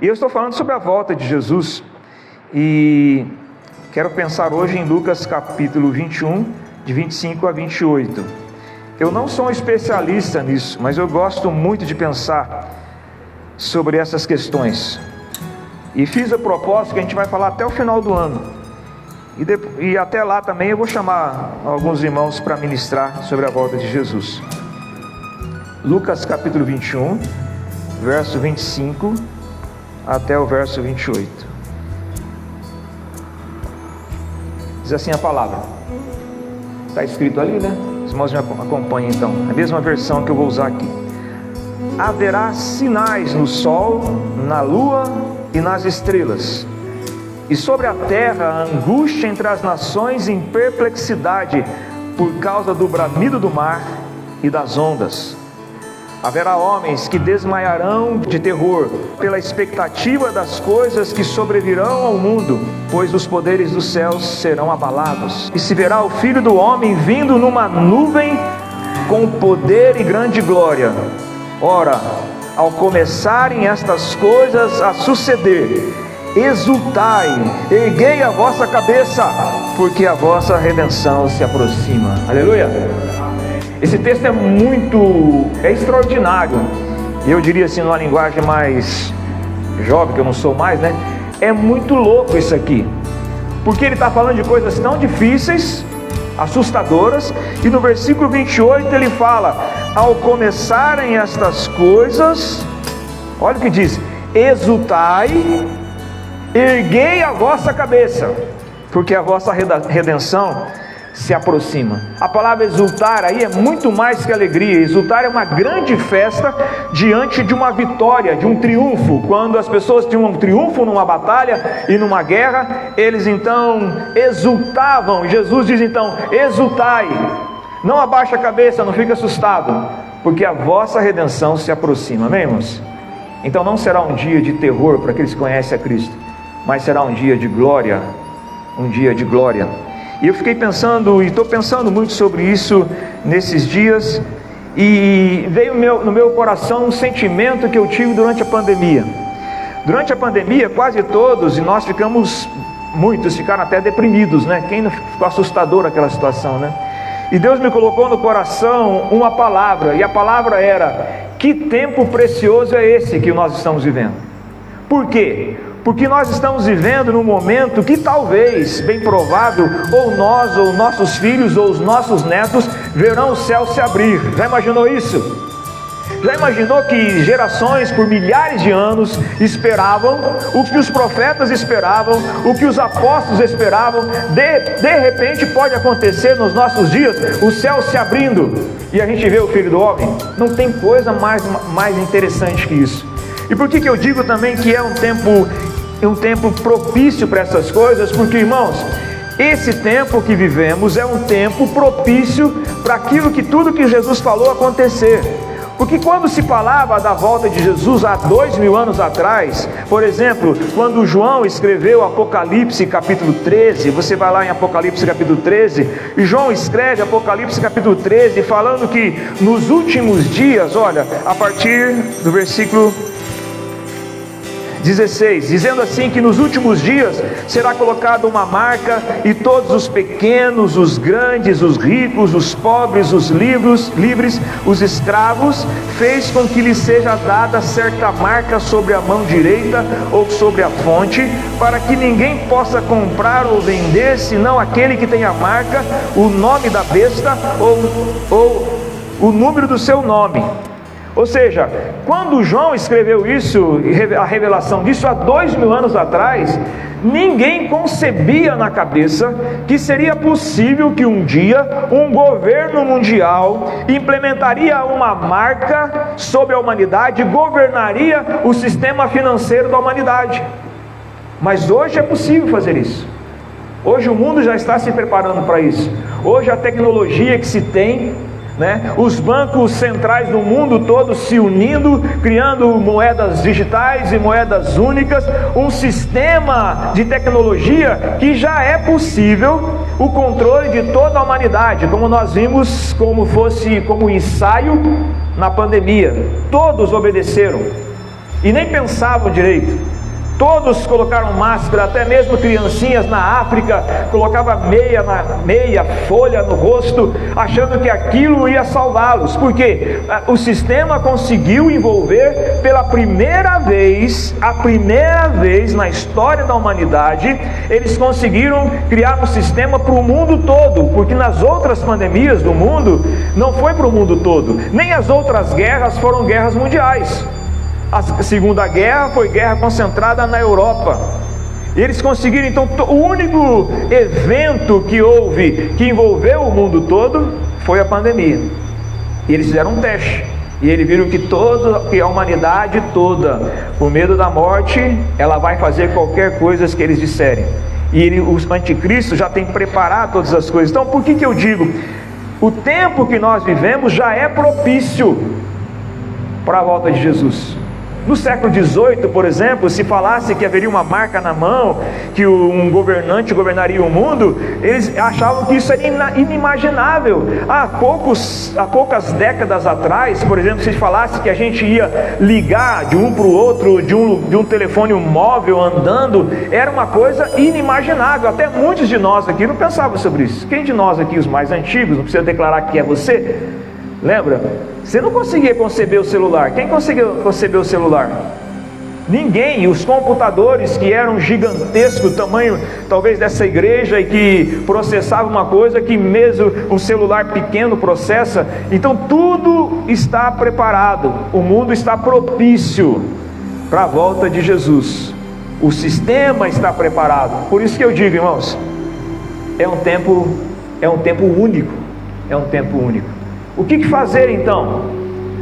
E eu estou falando sobre a volta de Jesus, e quero pensar hoje em Lucas capítulo 21, de 25 a 28. Eu não sou um especialista nisso, mas eu gosto muito de pensar sobre essas questões. E fiz a propósito que a gente vai falar até o final do ano. E até lá também eu vou chamar alguns irmãos para ministrar sobre a volta de Jesus. Lucas capítulo 21, verso 25 até o verso 28. Diz assim a palavra. Está escrito ali, né? Os irmãos me acompanhem então. A mesma versão que eu vou usar aqui. Haverá sinais no sol, na lua e nas estrelas. E sobre a terra a angústia entre as nações em perplexidade por causa do bramido do mar e das ondas. Haverá homens que desmaiarão de terror pela expectativa das coisas que sobrevirão ao mundo, pois os poderes dos céus serão abalados. E se verá o Filho do Homem vindo numa nuvem com poder e grande glória. Ora, ao começarem estas coisas a suceder, exultai, erguei a vossa cabeça, porque a vossa redenção se aproxima. Aleluia! Esse texto é extraordinário. E eu diria assim, numa linguagem mais jovem, que eu não sou mais, né? É muito louco isso aqui, porque ele está falando de coisas tão difíceis, assustadoras, e no versículo 28 ele fala: ao começarem estas coisas, olha o que diz: exultai, erguei a vossa cabeça, porque a vossa redenção se aproxima. A palavra exultar aí é muito mais que alegria. Exultar é uma grande festa diante de uma vitória, de um triunfo. Quando as pessoas tinham um triunfo numa batalha e numa guerra, eles então exultavam. Jesus diz então: exultai, não abaixa a cabeça, não fica assustado, porque a vossa redenção se aproxima. Amém, irmãos? Então não será um dia de terror para aqueles que conhecem a Cristo, mas será um dia de glória, um dia de glória. E eu fiquei pensando, e estou pensando muito sobre isso nesses dias, e veio no meu coração um sentimento que eu tive durante a pandemia. Durante a pandemia, quase todos, e nós muitos ficaram até deprimidos, né? Quem não ficou assustador aquela situação, né? E Deus me colocou no coração uma palavra, e a palavra era: que tempo precioso é esse que nós estamos vivendo? Por quê? Porque nós estamos vivendo num momento que talvez, bem provável, ou nós, ou nossos filhos, ou os nossos netos verão o céu se abrir. Já imaginou isso? Já imaginou que gerações por milhares de anos esperavam o que os profetas esperavam, o que os apóstolos esperavam? De repente pode acontecer nos nossos dias, o céu se abrindo e a gente vê o Filho do Homem. Não tem coisa mais interessante que isso. E por que eu digo também que é um tempo propício para essas coisas? Porque, irmãos, esse tempo que vivemos é um tempo propício para aquilo que tudo que Jesus falou acontecer. Porque quando se falava da volta de Jesus há 2000 anos atrás, por exemplo, quando João escreveu Apocalipse capítulo 13, você vai lá em Apocalipse capítulo 13, e João escreve Apocalipse capítulo 13, falando que nos últimos dias, olha, a partir do versículo 16, dizendo assim que nos últimos dias será colocada uma marca, e todos os pequenos, os grandes, os ricos, os pobres, os livres, os escravos, fez com que lhes seja dada certa marca sobre a mão direita ou sobre a fonte, para que ninguém possa comprar ou vender, senão aquele que tem a marca, o nome da besta ou o número do seu nome. Ou seja, quando João escreveu isso, a revelação disso há 2000 anos atrás, ninguém concebia na cabeça que seria possível que um dia um governo mundial implementaria uma marca sobre a humanidade e governaria o sistema financeiro da humanidade. Mas hoje é possível fazer isso. Hoje o mundo já está se preparando para isso. Hoje a tecnologia que se tem, os bancos centrais do mundo todo se unindo, criando moedas digitais e moedas únicas, um sistema de tecnologia que já é possível o controle de toda a humanidade, como nós vimos, como ensaio na pandemia. Todos obedeceram. e nem pensavam direito. Todos colocaram máscara, até mesmo criancinhas na África colocava meia folha no rosto, achando que aquilo ia salvá-los, porque o sistema conseguiu envolver pela primeira vez, a primeira vez na história da humanidade, eles conseguiram criar um sistema para o mundo todo, porque nas outras pandemias do mundo não foi para o mundo todo, nem as outras guerras foram guerras mundiais. A Segunda Guerra foi guerra concentrada na Europa. E eles conseguiram, então, o único evento que houve, que envolveu o mundo todo, foi a pandemia. E eles fizeram um teste. E eles viram que a humanidade toda, por medo da morte, ela vai fazer qualquer coisa que eles disserem. E o anticristo já tem preparado todas as coisas. Então, por que eu digo? O tempo que nós vivemos já é propício para a volta de Jesus. No século XVIII, por exemplo, se falasse que haveria uma marca na mão, que um governante governaria o mundo, eles achavam que isso era inimaginável. Há poucas décadas atrás, por exemplo, se falasse que a gente ia ligar de um para o outro, de um telefone móvel andando, era uma coisa inimaginável. Até muitos de nós aqui não pensavam sobre isso. Quem de nós aqui, os mais antigos, não precisa declarar que é você, lembra? Você não conseguia conceber o celular. Quem conseguiu conceber o celular? Ninguém. E os computadores que eram gigantescos, tamanho talvez dessa igreja, e que processavam uma coisa que mesmo um celular pequeno processa. Então tudo está preparado. O mundo está propício para a volta de Jesus. O sistema está preparado. Por isso que eu digo, irmãos, é um tempo único. É um tempo único. O que fazer então?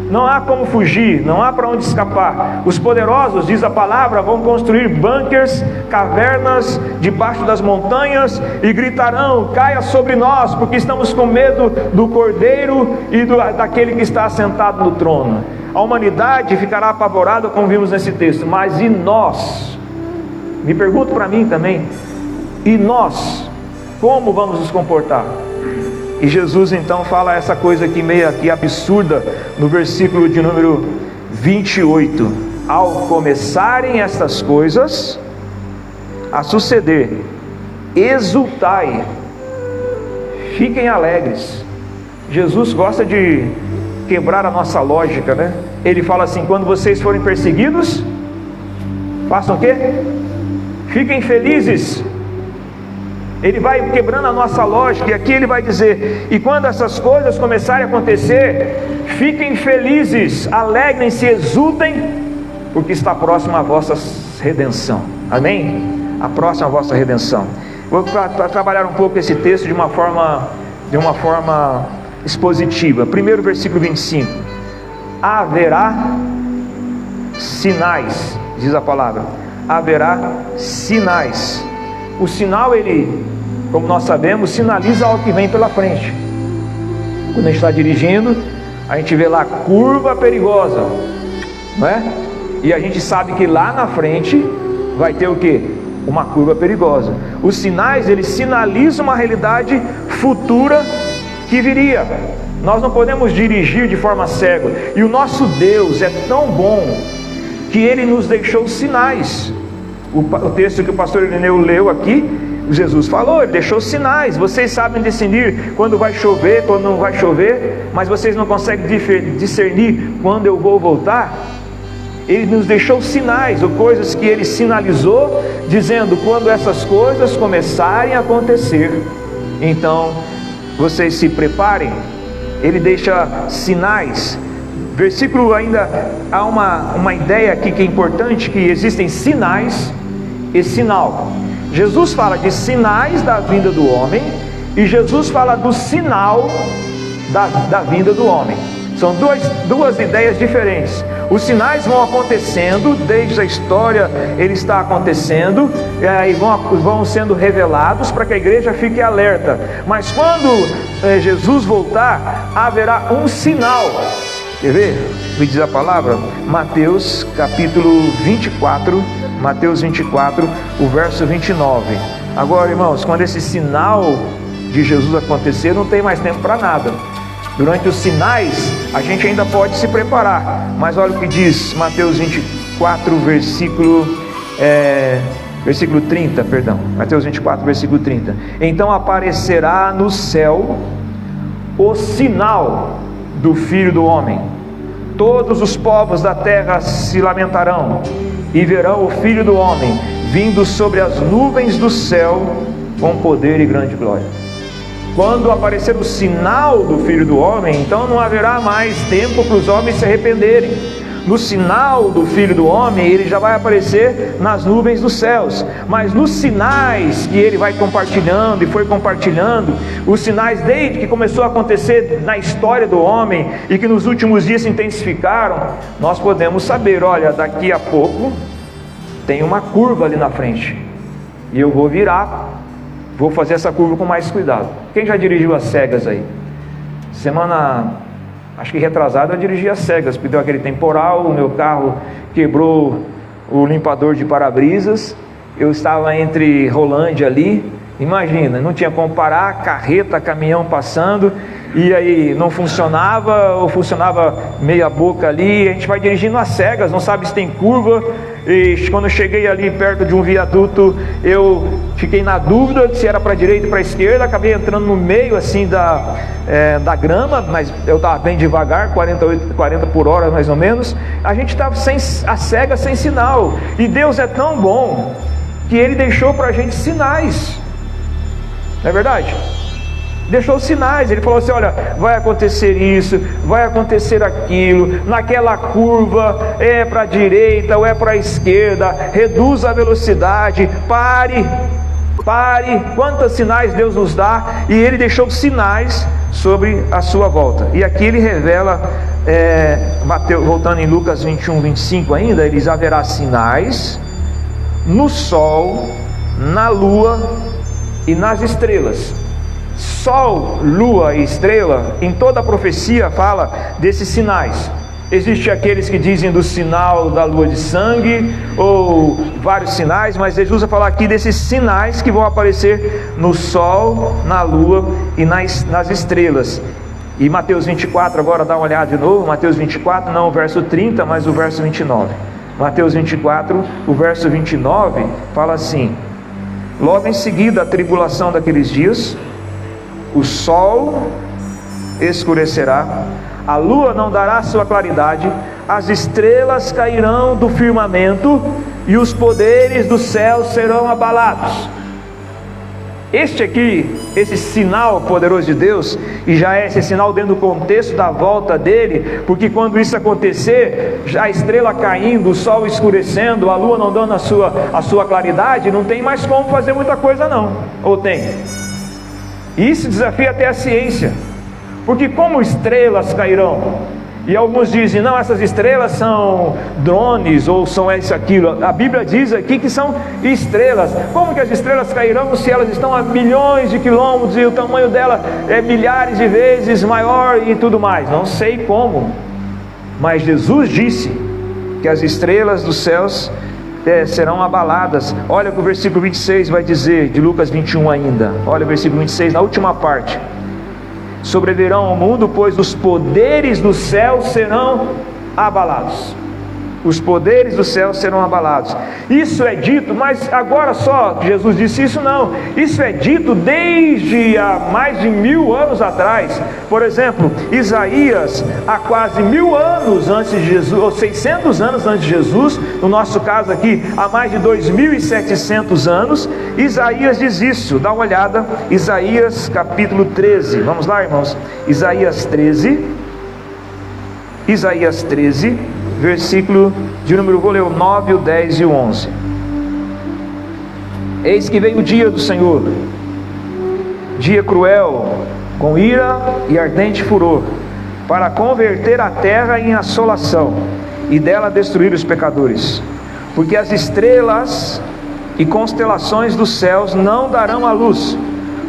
Não há como fugir, não há para onde escapar. Os poderosos, diz a palavra, vão construir bunkers, cavernas debaixo das montanhas e gritarão: caia sobre nós, porque estamos com medo do Cordeiro e daquele que está assentado no trono. A humanidade ficará apavorada, como vimos nesse texto. Mas e nós? Me pergunto para mim também. E nós? Como vamos nos comportar? E Jesus então fala essa coisa aqui meio absurda no versículo de número 28. Ao começarem estas coisas a suceder, exultai, fiquem alegres. Jesus gosta de quebrar a nossa lógica, né? Ele fala assim: quando vocês forem perseguidos, façam o quê? Fiquem felizes. Ele vai quebrando a nossa lógica, e aqui ele vai dizer: e quando essas coisas começarem a acontecer, fiquem felizes, alegrem-se, exultem, porque está próxima a vossa redenção. Amém? A próxima a vossa redenção. Vou trabalhar um pouco esse texto de uma forma expositiva. Primeiro versículo 25. Haverá sinais, diz a palavra. Haverá sinais. O sinal, ele, como nós sabemos, sinaliza algo que vem pela frente. Quando a gente está dirigindo, a gente vê lá curva perigosa, não é? E a gente sabe que lá na frente vai ter o quê? Uma curva perigosa. Os sinais, eles sinalizam uma realidade futura que viria. Nós não podemos dirigir de forma cega. E o nosso Deus é tão bom que Ele nos deixou sinais. O texto que o pastor Irineu leu aqui, Jesus falou, Ele deixou sinais. Vocês sabem discernir quando vai chover, quando não vai chover, mas vocês não conseguem discernir quando eu vou voltar. Ele nos deixou sinais, ou coisas que Ele sinalizou, dizendo: quando essas coisas começarem a acontecer, então vocês se preparem. Ele deixa sinais. Versículo ainda há uma ideia aqui que é importante, que existem sinais e sinal. Jesus fala de sinais da vinda do homem, e Jesus fala do sinal da vinda do homem. São duas ideias diferentes. Os sinais vão acontecendo, desde a história ele está acontecendo, e vão sendo revelados para que a igreja fique alerta. Mas quando Jesus voltar, haverá um sinal. Quer ver? Me diz a palavra, Mateus capítulo 24, Mateus 24, o verso 29. Agora, irmãos, quando esse sinal de Jesus acontecer, não tem mais tempo para nada. Durante os sinais, a gente ainda pode se preparar. Mas olha o que diz Mateus 24, 24, versículo 30, perdão. Mateus 24, versículo 30. Então aparecerá no céu o sinal do Filho do Homem. Todos os povos da terra se lamentarão e verão o Filho do Homem vindo sobre as nuvens do céu com poder e grande glória. Quando aparecer o sinal do Filho do Homem, então não haverá mais tempo para os homens se arrependerem. No sinal do Filho do Homem, ele já vai aparecer nas nuvens dos céus. Mas nos sinais que ele vai compartilhando e foi compartilhando, os sinais desde que começou a acontecer na história do homem e que nos últimos dias se intensificaram, nós podemos saber, olha, daqui a pouco tem uma curva ali na frente e eu vou virar, vou fazer essa curva com mais cuidado. Quem já dirigiu às cegas aí? Acho que retrasado eu dirigi às cegas, porque deu aquele temporal, o meu carro quebrou o limpador de para-brisas, eu estava entre Rolândia ali, imagina, não tinha como parar, carreta, caminhão passando, e aí não funcionava, ou funcionava meia boca ali, a gente vai dirigindo às cegas, não sabe se tem curva, e quando eu cheguei ali perto de um viaduto, eu fiquei na dúvida se era para a direita ou para a esquerda, acabei entrando no meio assim da grama, mas eu estava bem devagar, 40 por hora mais ou menos, a gente estava a cega, sem sinal, e Deus é tão bom, que Ele deixou para a gente sinais, não é verdade? Deixou sinais, Ele falou assim, olha, vai acontecer isso, vai acontecer aquilo, naquela curva, é para a direita ou é para a esquerda, reduza a velocidade, pare, quantos sinais Deus nos dá, e Ele deixou sinais sobre a sua volta, e aqui Ele revela, voltando em Lucas 21, 25 ainda, Ele diz, haverá sinais no sol, na lua e nas estrelas. Sol, lua e estrela, em toda a profecia fala desses sinais. Existem aqueles que dizem do sinal da lua de sangue, ou vários sinais, mas Jesus vai falar aqui desses sinais que vão aparecer no sol, na lua e nas estrelas. E Mateus 24, agora dá uma olhada de novo, Mateus 24, não o verso 30, mas o verso 29. Mateus 24, o verso 29, fala assim: logo em seguida a tribulação daqueles dias, o sol escurecerá, a lua não dará sua claridade, as estrelas cairão do firmamento e os poderes do céu serão abalados. Este aqui, esse sinal poderoso de Deus, e já é esse sinal dentro do contexto da volta dele, porque quando isso acontecer, já a estrela caindo, o sol escurecendo, a lua não dando a sua claridade, não tem mais como fazer muita coisa não, ou tem? Isso desafia até a ciência, porque como estrelas cairão? E alguns dizem, não, essas estrelas são drones, ou são isso, aquilo. A Bíblia diz aqui que são estrelas. Como que as estrelas cairão se elas estão a milhões de quilômetros e o tamanho dela é milhares de vezes maior e tudo mais? Não sei como, mas Jesus disse que as estrelas dos céus serão abaladas. Olha o que o versículo 26 vai dizer, de Lucas 21 ainda. Olha o versículo 26, na última parte. Sobrevirão ao mundo, pois os poderes do céu serão abalados. Os poderes do céu serão abalados. Isso é dito, mas agora só Jesus disse isso? Não, isso é dito desde há mais de 1000 anos atrás. Por exemplo, Isaías, há quase 1000 anos antes de Jesus, ou 600 anos antes de Jesus, no nosso caso aqui, há mais de 2700 anos, Isaías diz isso. Dá uma olhada, Isaías capítulo 13, vamos lá, irmãos, Isaías 13, versículo de número, vou ler o 9, o 10 e o 11. Eis que vem o dia do Senhor, dia cruel, com ira e ardente furor, para converter a terra em assolação, e dela destruir os pecadores. Porque as estrelas e constelações dos céus não darão a luz,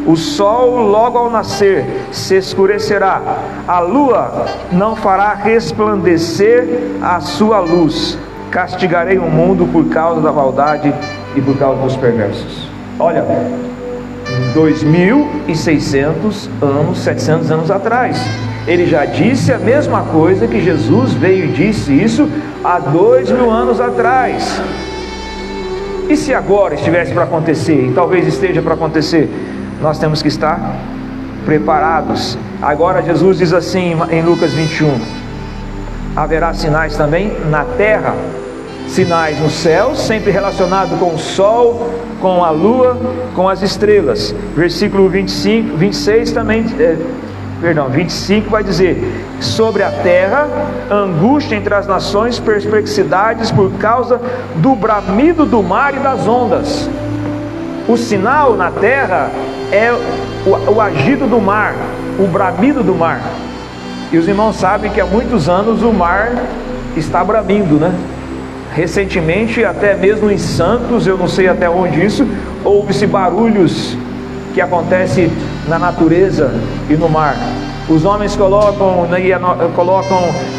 o sol logo ao nascer se escurecerá, a lua não fará resplandecer a sua luz. Castigarei o mundo por causa da maldade e por causa dos perversos. Olha, 2600 anos, 700 anos atrás, ele já disse a mesma coisa, que Jesus veio e disse isso há 2000 anos atrás. E se agora estivesse para acontecer, e talvez esteja para acontecer, nós temos que estar preparados. Agora Jesus diz assim em Lucas 21: haverá sinais também na terra, sinais nos céus, sempre relacionado com o sol, com a lua, com as estrelas. Versículo 25 vai dizer: sobre a terra, angústia entre as nações, perplexidades por causa do bramido do mar e das ondas. O sinal na terra é o agido do mar, o bramido do mar. E os irmãos sabem que há muitos anos o mar está bramindo, né? Recentemente, até mesmo em Santos, eu não sei até onde isso, houve-se barulhos que acontecem na natureza e no mar. Os homens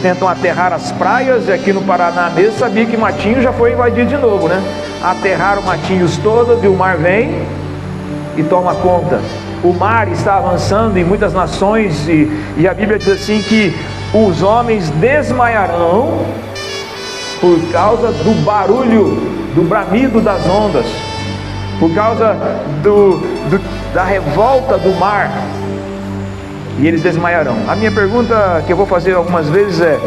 tentam aterrar as praias, e aqui no Paraná mesmo, sabia que Matinhos já foi invadido de novo, né? Aterraram Matinhos todas e o mar vem e toma conta. O mar está avançando em muitas nações, e a Bíblia diz assim que os homens desmaiarão por causa do barulho, do bramido das ondas, por causa da revolta do mar, e eles desmaiarão. A minha pergunta que eu vou fazer algumas vezes é: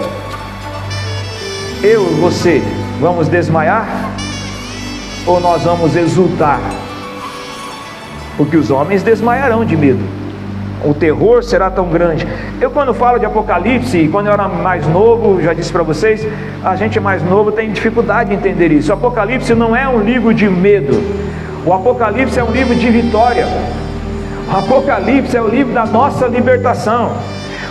eu e você vamos desmaiar ou nós vamos exultar? Porque os homens desmaiarão de medo, o terror será tão grande. Eu, quando falo de Apocalipse, quando eu era mais novo, já disse para vocês, a gente mais novo tem dificuldade de entender isso. O Apocalipse não é um livro de medo, o Apocalipse é um livro de vitória. O Apocalipse é o livro da nossa libertação.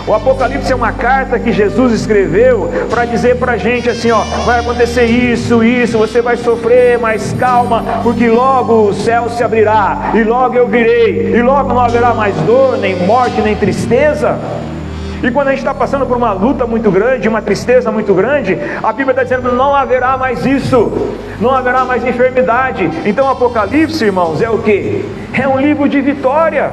O Apocalipse é uma carta que Jesus escreveu para dizer para a gente assim, ó: vai acontecer isso, você vai sofrer, mas calma, porque logo o céu se abrirá, e logo eu virei, e logo não haverá mais dor, nem morte, nem tristeza. E quando a gente está passando por uma luta muito grande, uma tristeza muito grande, a Bíblia está dizendo: não haverá mais isso, não haverá mais enfermidade. Então o Apocalipse, irmãos, é o que? É um livro de vitória.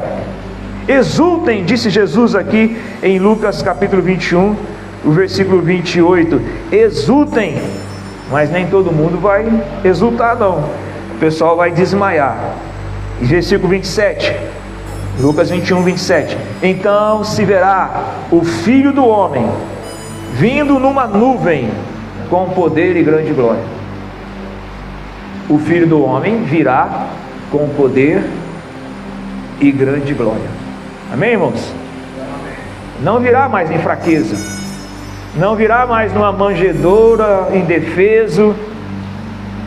Exultem, disse Jesus aqui em Lucas capítulo 21, o versículo 28. Exultem, mas nem todo mundo vai exultar não, o pessoal vai desmaiar. E versículo 27, Lucas 21, 27. Então se verá o Filho do Homem vindo numa nuvem com poder e grande glória. O Filho do Homem virá com poder e grande glória. Amém, irmãos? Não virá mais em fraqueza, não virá mais numa manjedoura, indefeso,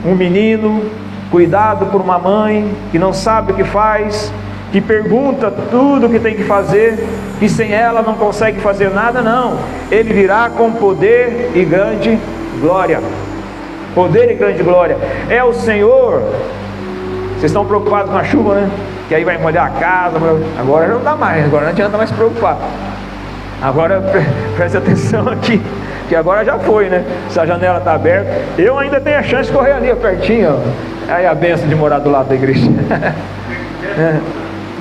um menino cuidado por uma mãe que não sabe o que faz, que pergunta tudo o que tem que fazer, que sem ela não consegue fazer nada. Não, ele virá com poder e grande glória. Poder e grande glória. É o Senhor. Vocês estão preocupados com a chuva, né? Que aí vai molhar a casa. Agora não dá mais, agora não adianta mais se preocupar. Agora preste atenção aqui, que agora já foi, né? Se a janela está aberta, eu ainda tenho a chance de correr ali pertinho, ó. Aí a benção de morar do lado da igreja.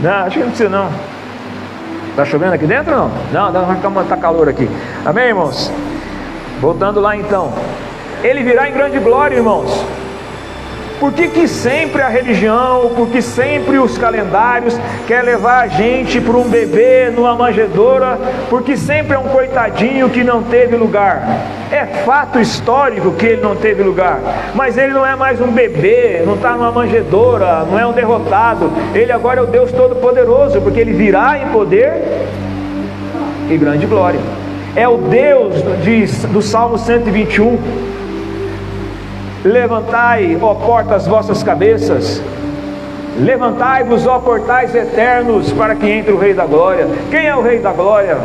Não, acho que não precisa não. Está chovendo aqui dentro ou não? Não, está calor aqui. Amém, irmãos? Voltando lá então. Ele virá em grande glória, irmãos. Por que sempre a religião, por que sempre os calendários quer levar a gente para um bebê numa manjedoura? Porque sempre é um coitadinho que não teve lugar. É fato histórico que ele não teve lugar, mas ele não é mais um bebê, não está numa manjedoura, não é um derrotado. Ele agora é o Deus Todo-Poderoso, porque ele virá em poder e grande glória. É o Deus do Salmo 121. Levantai, ó portas, vossas cabeças, levantai-vos, ó portais eternos, para que entre o Rei da Glória. Quem é o Rei da Glória?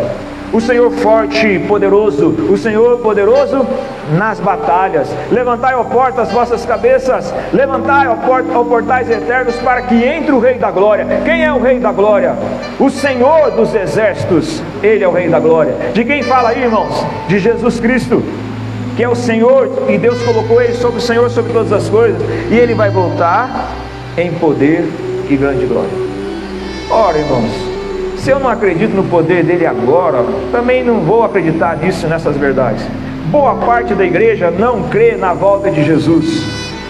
O Senhor forte e poderoso, o Senhor poderoso nas batalhas. Levantai, ó portas, vossas cabeças, levantai, ó portais eternos, para que entre o Rei da Glória. Quem é o Rei da Glória? O Senhor dos exércitos, Ele é o Rei da Glória. De quem fala aí, irmãos? De Jesus Cristo, que é o Senhor, e Deus colocou Ele sobre o Senhor, sobre todas as coisas, e Ele vai voltar em poder e grande glória. Ora, irmãos, se eu não acredito no poder dele agora, também não vou acreditar nisso, nessas verdades. boa parte da igreja não crê na volta de Jesus.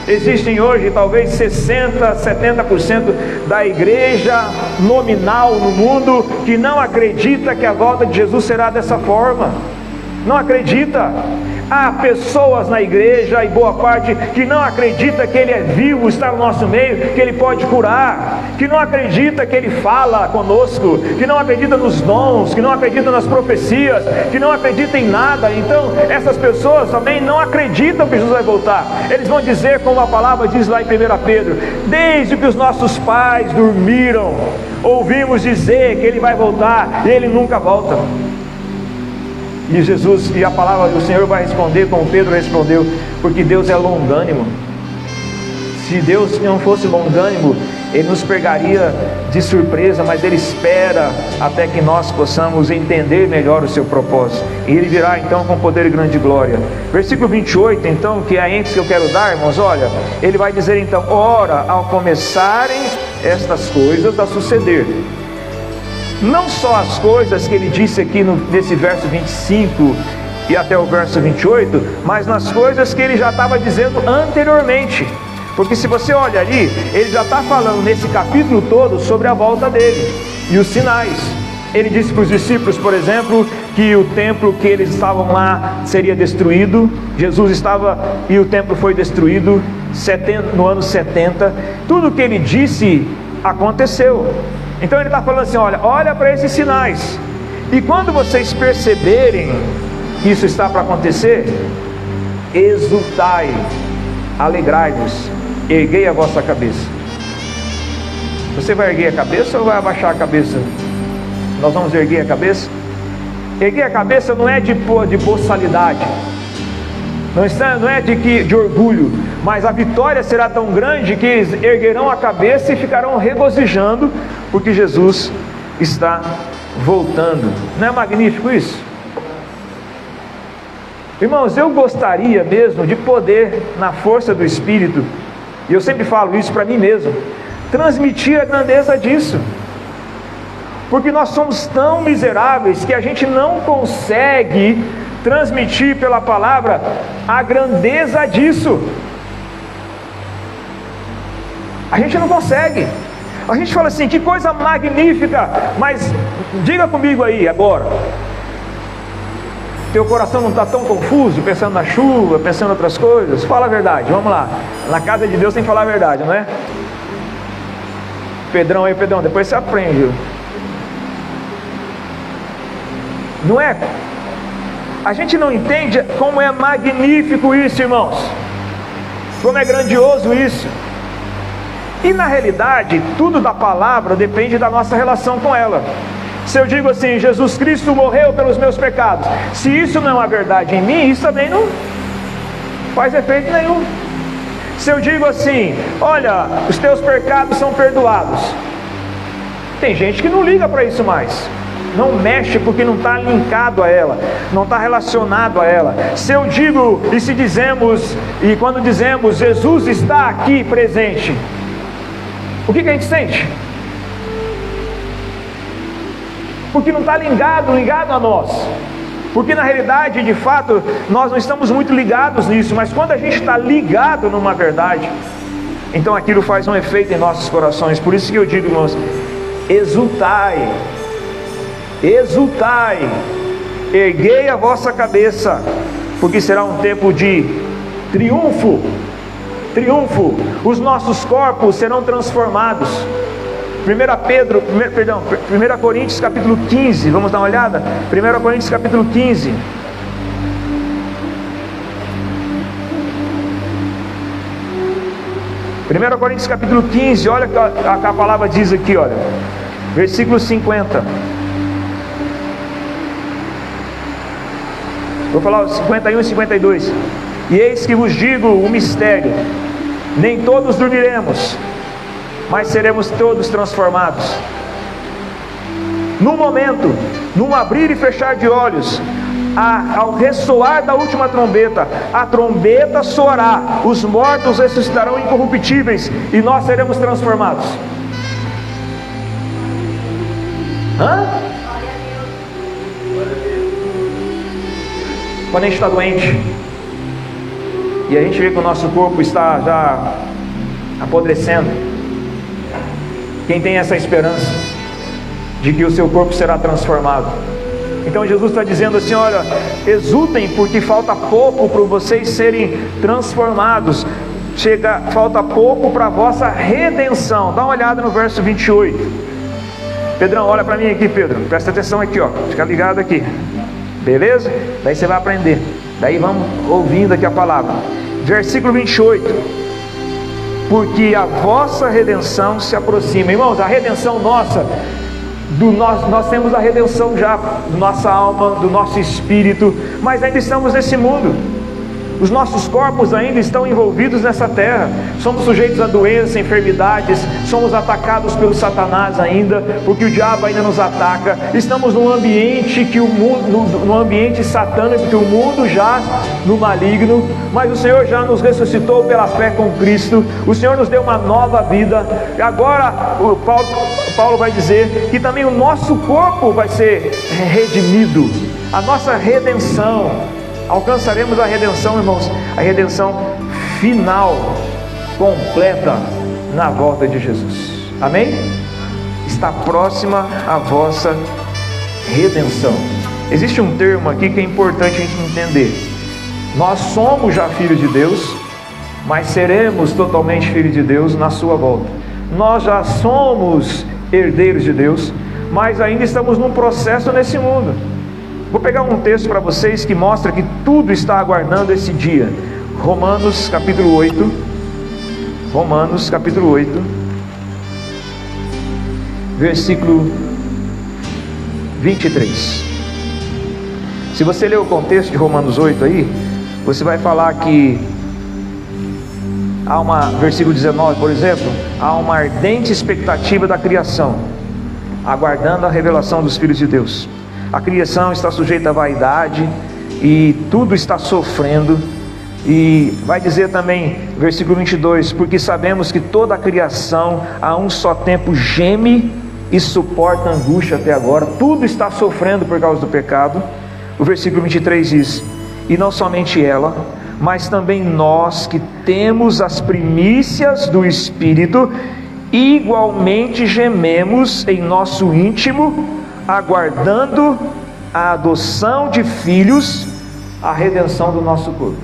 Existem hoje talvez 60%, 70% da igreja nominal no mundo que não acredita que a volta de Jesus será dessa forma. Não acredita. Há pessoas na igreja, e boa parte, que não acredita que Ele é vivo, está no nosso meio, que Ele pode curar, que não acredita que Ele fala conosco, que não acredita nos dons, que não acredita nas profecias, que não acredita em nada. Então essas pessoas também não acreditam que Jesus vai voltar. Eles vão dizer, como a palavra diz lá em 1 Pedro: desde que os nossos pais dormiram, ouvimos dizer que Ele vai voltar, e Ele nunca volta. E Jesus, e a palavra do Senhor vai responder como Pedro respondeu: porque Deus é longânimo. Se Deus não fosse longânimo, Ele nos pegaria de surpresa, mas Ele espera até que nós possamos entender melhor o seu propósito, e Ele virá então com poder e grande glória. Versículo 28 então, que é a ênfase que eu quero dar, irmãos, olha, Ele vai dizer então: ora, ao começarem estas coisas a suceder. Não só as coisas que ele disse aqui nesse verso 25 e até o verso 28, mas nas coisas que ele já estava dizendo anteriormente. Porque se você olha ali, ele já está falando nesse capítulo todo sobre a volta dele e os sinais. Ele disse para os discípulos, por exemplo, que o templo que eles estavam lá seria destruído. Jesus estava e o templo foi destruído no ano 70. Tudo o que ele disse aconteceu. Então ele está falando assim: olha para esses sinais, e quando vocês perceberem que isso está para acontecer, exultai, alegrai-vos, erguei a vossa cabeça. Você vai erguer a cabeça ou vai abaixar a cabeça? Nós vamos erguer a cabeça. Erguer a cabeça não é de boçalidade, não é de orgulho, mas a vitória será tão grande que eles erguerão a cabeça e ficarão regozijando, porque Jesus está voltando. Não é magnífico isso? Irmãos, eu gostaria mesmo de poder, na força do Espírito, e eu sempre falo isso para mim mesmo, transmitir a grandeza disso, porque nós somos tão miseráveis que a gente não consegue transmitir pela palavra a grandeza disso. A gente não consegue. A gente fala assim: que coisa magnífica, mas diga comigo aí agora, teu coração não está tão confuso, pensando na chuva, pensando em outras coisas? Fala a verdade, vamos lá. Na casa de Deus tem que falar a verdade, não é? Pedrão aí, Pedrão, depois você aprende. Não é? A gente não entende como é magnífico isso, irmãos, como é grandioso isso. E na realidade, tudo da palavra depende da nossa relação com ela. Se eu digo assim: Jesus Cristo morreu pelos meus pecados, se isso não é uma verdade em mim, isso também não faz efeito nenhum. Se eu digo assim: olha, os teus pecados são perdoados, tem gente que não liga para isso mais, não mexe, porque não está linkado a ela, não está relacionado a ela. Se eu digo, e se dizemos, e quando dizemos Jesus está aqui presente, o que a gente sente? Porque não está ligado a nós. Porque na realidade, de fato, nós não estamos muito ligados nisso. Mas quando a gente está ligado numa verdade, então aquilo faz um efeito em nossos corações. Por isso que eu digo, irmãos, exultai, exultai, erguei a vossa cabeça, porque será um tempo de triunfo. Triunfo, os nossos corpos serão transformados. 1 Coríntios capítulo 15, vamos dar uma olhada? 1 Coríntios capítulo 15. Coríntios capítulo 15, olha que a palavra diz aqui, olha, versículo 50. Vou falar os 51 e 52. E eis que vos digo o mistério: nem todos dormiremos, mas seremos todos transformados. No momento, num abrir e fechar de olhos, ao ressoar da última trombeta, a trombeta soará, os mortos ressuscitarão incorruptíveis, e nós seremos transformados. quando a gente está doente e a gente vê que o nosso corpo está já apodrecendo, quem tem essa esperança de que o seu corpo será transformado? Então Jesus está dizendo assim: olha, exultem, porque falta pouco para vocês serem transformados, falta pouco para a vossa redenção. Dá uma olhada no verso 28. Pedrão, olha para mim aqui, Pedro, presta atenção aqui, ó, fica ligado aqui, beleza? Daí você vai aprender, daí vamos ouvindo aqui a palavra. Versículo 28: porque a vossa redenção se aproxima. Irmãos, a redenção nossa, nós temos a redenção já, da nossa alma, do nosso espírito, mas ainda estamos nesse mundo. Os nossos corpos ainda estão envolvidos nessa terra, somos sujeitos a doenças, enfermidades, somos atacados pelo Satanás ainda, porque o diabo ainda nos ataca. Estamos num ambiente num ambiente satânico, que o mundo jaz no maligno, mas o Senhor já nos ressuscitou pela fé com Cristo. O Senhor nos deu uma nova vida. E agora Paulo vai dizer que também o nosso corpo vai ser redimido, a nossa redenção. Alcançaremos a redenção, irmãos, a redenção final, completa, na volta de Jesus. Amém? Está próxima a vossa redenção. Existe um termo aqui que é importante a gente entender. Nós somos já filhos de Deus, mas seremos totalmente filhos de Deus na sua volta. Nós já somos herdeiros de Deus, mas ainda estamos num processo nesse mundo. Vou pegar um texto para vocês que mostra que tudo está aguardando esse dia. Romanos capítulo 8. Romanos capítulo 8, versículo 23. Se você ler o contexto de Romanos 8 aí, você vai falar que versículo 19, por exemplo, há uma ardente expectativa da criação, aguardando a revelação dos filhos de Deus. A criação está sujeita à vaidade e tudo está sofrendo. E vai dizer também, versículo 22, porque sabemos que toda a criação a um só tempo geme e suporta angústia até agora. Tudo está sofrendo por causa do pecado. O versículo 23 diz: e não somente ela, mas também nós que temos as primícias do Espírito, igualmente gememos em nosso íntimo, aguardando a adoção de filhos, a redenção do nosso corpo.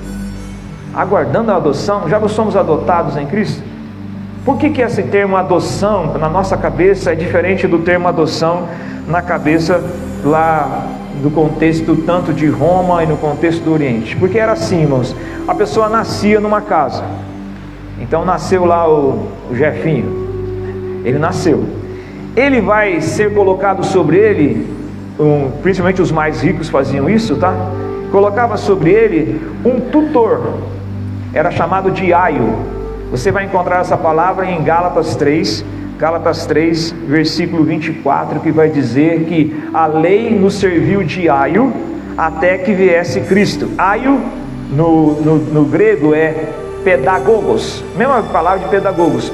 Aguardando a adoção, já nós somos adotados em Cristo? Por que esse termo adoção na nossa cabeça é diferente do termo adoção na cabeça lá do contexto tanto de Roma e no contexto do Oriente? Porque era assim, irmãos, a pessoa nascia numa casa, então nasceu lá o Jefinho, ele nasceu, ele vai ser colocado sobre ele, principalmente os mais ricos faziam isso, tá? Colocava sobre ele um tutor, era chamado de aio. Você vai encontrar essa palavra em Gálatas 3, versículo 24, que vai dizer que a lei nos serviu de aio até que viesse Cristo. Aio no grego é pedagogos, mesma palavra de pedagogos,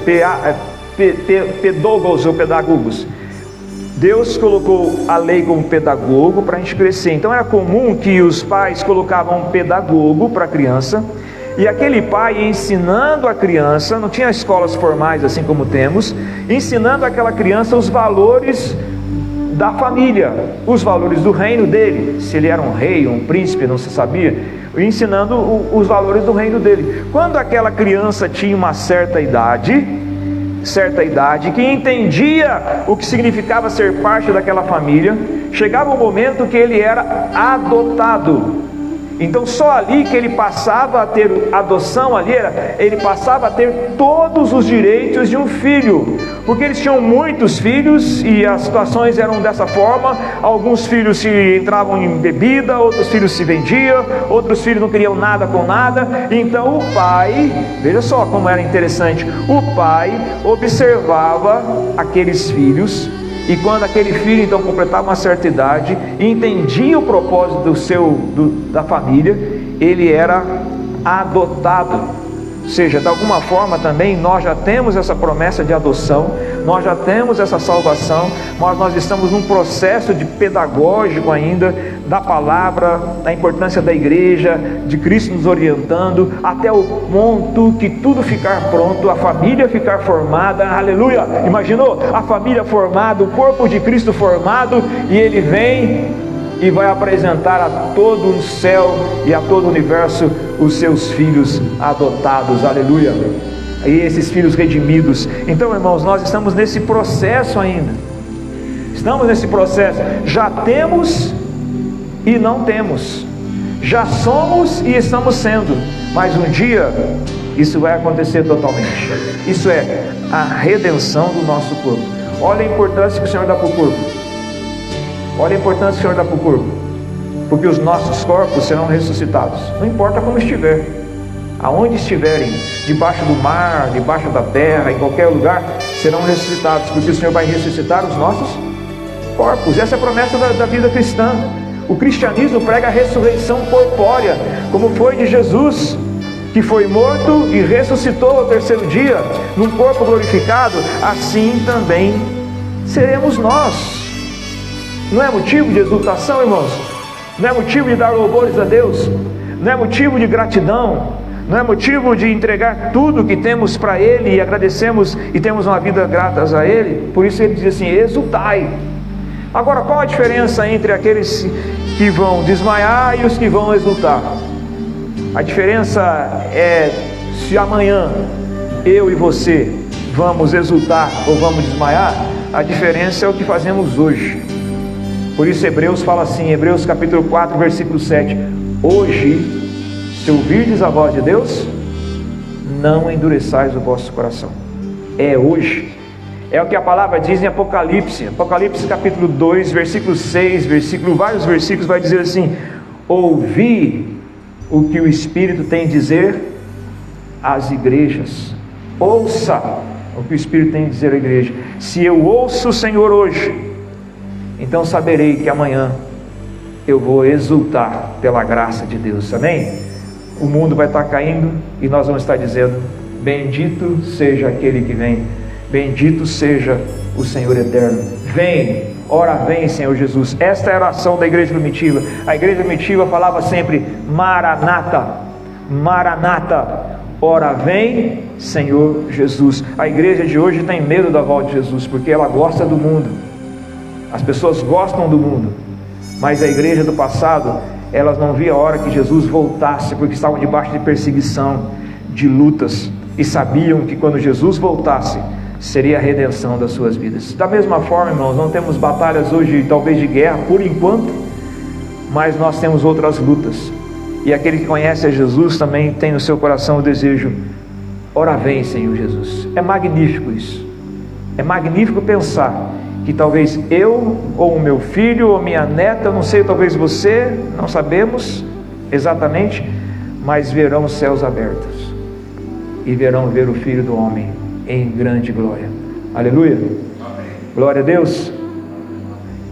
pedagogos ou pedagogos. Deus colocou a lei como pedagogo para a gente crescer. Então era comum que os pais colocavam um pedagogo para a criança, e aquele pai ensinando a criança, não tinha escolas formais assim como temos, ensinando aquela criança os valores da família, os valores do reino dele, se ele era um rei, um príncipe, não se sabia, ensinando os valores do reino dele. Quando aquela criança tinha uma certa idade, que entendia o que significava ser parte daquela família, chegava o momento que ele era adotado. Então só ali que ele passava a ter adoção, ele passava a ter todos os direitos de um filho, porque eles tinham muitos filhos e as situações eram dessa forma. Alguns filhos se entravam em bebida, outros filhos se vendiam, outros filhos não queriam nada com nada. Então o pai, veja só como era interessante, o pai observava aqueles filhos, e quando aquele filho então completava uma certa idade e entendia o propósito da família, ele era adotado. seja, de alguma forma também nós já temos essa promessa de adoção, nós já temos essa salvação, mas nós estamos num processo de pedagógico ainda, da palavra, da importância da igreja, de Cristo nos orientando, até o ponto que tudo ficar pronto, a família ficar formada, aleluia, imaginou? A família formada, o corpo de Cristo formado, e Ele vem e vai apresentar a todo o céu e a todo o universo os seus filhos adotados, aleluia, e esses filhos redimidos. Então, irmãos, nós estamos nesse processo ainda, já temos e não temos, já somos e estamos sendo, mas um dia isso vai acontecer totalmente. Isso é a redenção do nosso corpo. Olha a importância que o Senhor dá para o corpo. Olha a importância que o Senhor dá para o corpo, porque os nossos corpos serão ressuscitados, não importa como estiver, aonde estiverem, debaixo do mar, debaixo da terra, em qualquer lugar, serão ressuscitados, porque o Senhor vai ressuscitar os nossos corpos. Essa é a promessa da vida cristã. O cristianismo prega a ressurreição corpórea, como foi de Jesus, que foi morto e ressuscitou ao terceiro dia, num corpo glorificado, assim também seremos nós. Não é motivo de exultação, irmãos? Não é motivo de dar louvores a Deus? Não é motivo de gratidão? Não é motivo de entregar tudo que temos para Ele e agradecemos e temos uma vida gratas a Ele? Por isso Ele diz assim: exultai. Agora, qual a diferença entre aqueles que vão desmaiar e os que vão exultar? A diferença é se amanhã eu e você vamos exultar ou vamos desmaiar. A diferença é o que fazemos hoje. Por isso Hebreus fala assim, Hebreus capítulo 4, versículo 7: hoje, se ouvirdes a voz de Deus, não endureçais o vosso coração. É hoje. É o que a palavra diz em Apocalipse capítulo 2, versículo 6, vários versículos, vai dizer assim: ouvi o que o Espírito tem a dizer às igrejas. Ouça o que o Espírito tem a dizer à igreja. Se eu ouço o Senhor hoje, então saberei que amanhã eu vou exultar pela graça de Deus, amém? O mundo vai estar caindo e nós vamos estar dizendo: bendito seja aquele que vem, bendito seja o Senhor eterno. Vem, ora vem, Senhor Jesus. Esta era a oração da igreja primitiva. A igreja primitiva falava sempre: Maranata, Maranata, ora vem, Senhor Jesus. A igreja de hoje tem medo da volta de Jesus, porque ela gosta do mundo. As pessoas gostam do mundo, mas a igreja do passado, elas não viam a hora que Jesus voltasse, porque estavam debaixo de perseguição, de lutas, e sabiam que quando Jesus voltasse, seria a redenção das suas vidas. Da mesma forma, irmãos, não temos batalhas hoje, talvez de guerra, por enquanto, mas nós temos outras lutas, e aquele que conhece a Jesus também tem no seu coração o desejo: ora vem, Senhor Jesus. É magnífico isso, é magnífico pensar que talvez eu, ou o meu filho, ou minha neta, eu não sei, talvez você, não sabemos exatamente, mas verão os céus abertos, e verão ver o Filho do Homem em grande glória. Aleluia. Amém. Glória a Deus.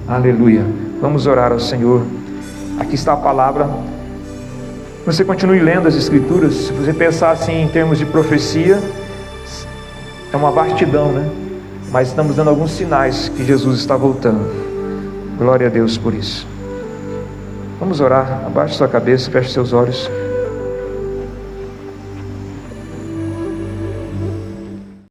Aleluia. Vamos orar ao Senhor. Aqui está a palavra. Você continue lendo as Escrituras. Se você pensar assim em termos de profecia, é uma vastidão, né? Mas estamos dando alguns sinais que Jesus está voltando. Glória a Deus por isso. Vamos orar. Abaixe sua cabeça, feche seus olhos.